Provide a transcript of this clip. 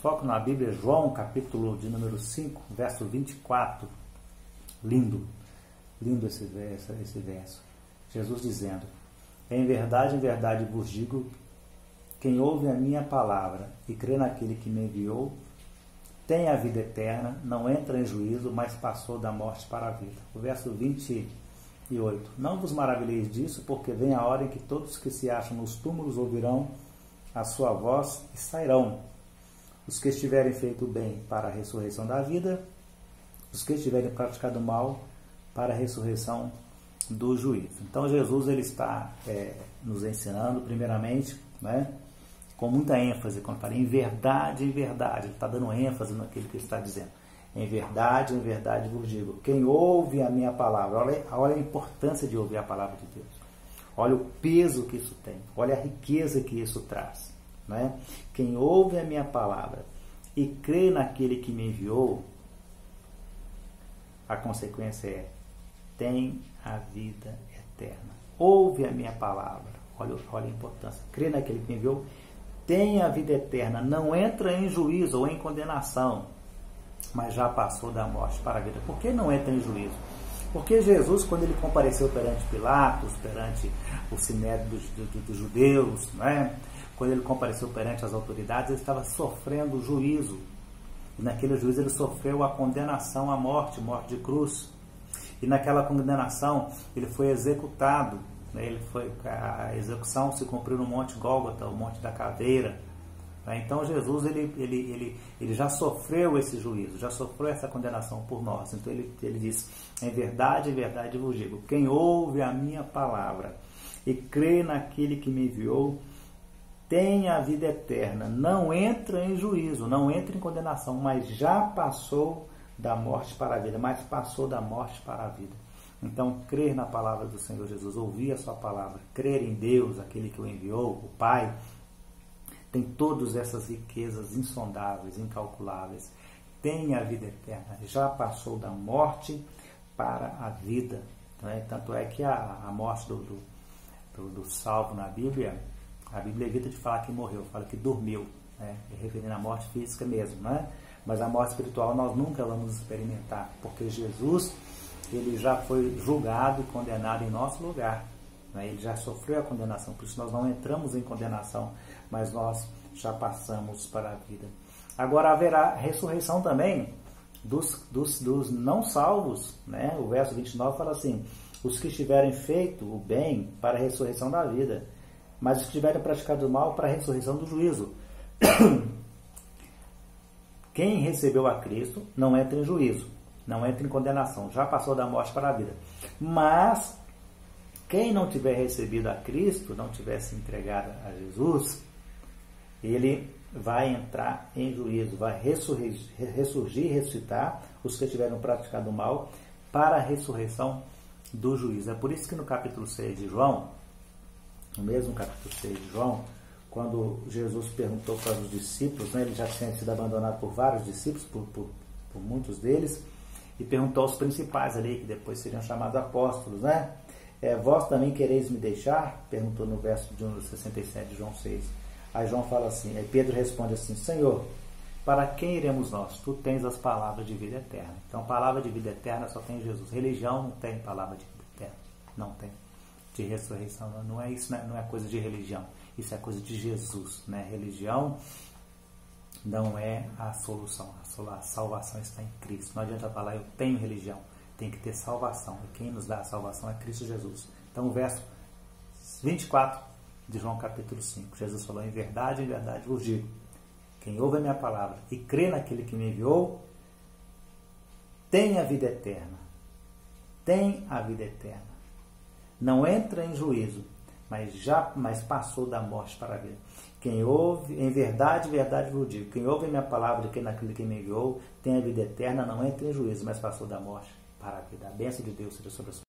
foco na Bíblia, João, capítulo de número 5, verso 24. Lindo esse verso. Jesus dizendo: em verdade vos digo, quem ouve a minha palavra e crê naquele que me enviou, tem a vida eterna, não entra em juízo, mas passou da morte para a vida. O verso 28. Não vos maravilheis disso, porque vem a hora em que todos que se acham nos túmulos ouvirão a sua voz e sairão. Os que estiverem feito o bem para a ressurreição da vida, os que estiverem praticado o mal para a ressurreição do juízo. Então Jesus ele está nos ensinando primeiramente, né, com muita ênfase, quando fala em verdade, ele está dando ênfase naquilo que ele está dizendo. Em verdade vos digo, quem ouve a minha palavra, olha a importância de ouvir a palavra de Deus, olha o peso que isso tem, olha a riqueza que isso traz, né? Quem ouve a minha palavra e crê naquele que me enviou, a consequência tem a vida eterna. Ouve a minha palavra, olha a importância, crê naquele que me enviou, tem a vida eterna, não entra em juízo ou em condenação, mas já passou da morte para a vida. Por que não entra em juízo? Porque Jesus, quando ele compareceu perante Pilatos, perante o sinédrio dos judeus, né? Quando ele compareceu perante as autoridades, ele estava sofrendo juízo. E naquele juízo ele sofreu a condenação à morte de cruz. E naquela condenação ele foi executado. A execução se cumpriu no Monte Gólgota, o Monte da Caveira. Então Jesus ele já sofreu esse juízo, já sofreu essa condenação por nós. Então ele diz: em verdade vos digo, quem ouve a minha palavra e crê naquele que me enviou, tem a vida eterna, não entra em juízo, não entra em condenação, mas já passou da morte para a vida, para a vida. Então, crer na palavra do Senhor Jesus, ouvir a sua palavra, crer em Deus, aquele que o enviou, o Pai, tem todas essas riquezas insondáveis, incalculáveis. Tem a vida eterna, já passou da morte para a vida. Né? Tanto é que a morte do salvo na Bíblia, a Bíblia evita de falar que morreu, fala que dormiu, né? Referindo à morte física mesmo, né? Mas a morte espiritual nós nunca vamos experimentar, porque Jesus ele já foi julgado e condenado em nosso lugar, né? Ele já sofreu a condenação, por isso nós não entramos em condenação, mas nós já passamos para a vida. Agora haverá ressurreição também dos não salvos, né? O verso 29 fala assim: os que tiverem feito o bem para a ressurreição da vida, mas os que tiverem praticado o mal para a ressurreição do juízo. Quem recebeu a Cristo não entra em juízo, não entra em condenação, já passou da morte para a vida. Mas quem não tiver recebido a Cristo, não tiver se entregado a Jesus, ele vai entrar em juízo, vai ressurgir, ressuscitar os que tiveram praticado o mal para a ressurreição do juízo. É por isso que no capítulo 6 de João, no mesmo capítulo 6 de João, quando Jesus perguntou para os discípulos, né, ele já tinha sido abandonado por vários discípulos, por muitos deles, e perguntou aos principais ali, que depois seriam chamados apóstolos, né? Vós também quereis me deixar? Perguntou no verso de 67 de João 6. Aí João fala assim, aí Pedro responde assim: Senhor, para quem iremos nós? Tu tens as palavras de vida eterna. Então, palavra de vida eterna só tem Jesus. Religião não tem palavra de vida eterna. Não tem. De ressurreição, não é isso, não é coisa de religião. Isso é coisa de Jesus, né? Religião não é a solução. A salvação está em Cristo. Não adianta falar eu tenho religião. Tem que ter salvação. E quem nos dá a salvação é Cristo Jesus. Então, o verso 24 de João capítulo 5. Jesus falou: em verdade vos digo, quem ouve a minha palavra e crê naquele que me enviou, tem a vida eterna. Tem a vida eterna. Não entra em juízo, mas passou da morte para a vida. Quem ouve, em verdade vos digo, quem ouve a minha palavra e crê naquele que me enviou, tem a vida eterna, não entra em juízo, mas passou da morte para a vida. A bênção de Deus seja sobre a sua vida.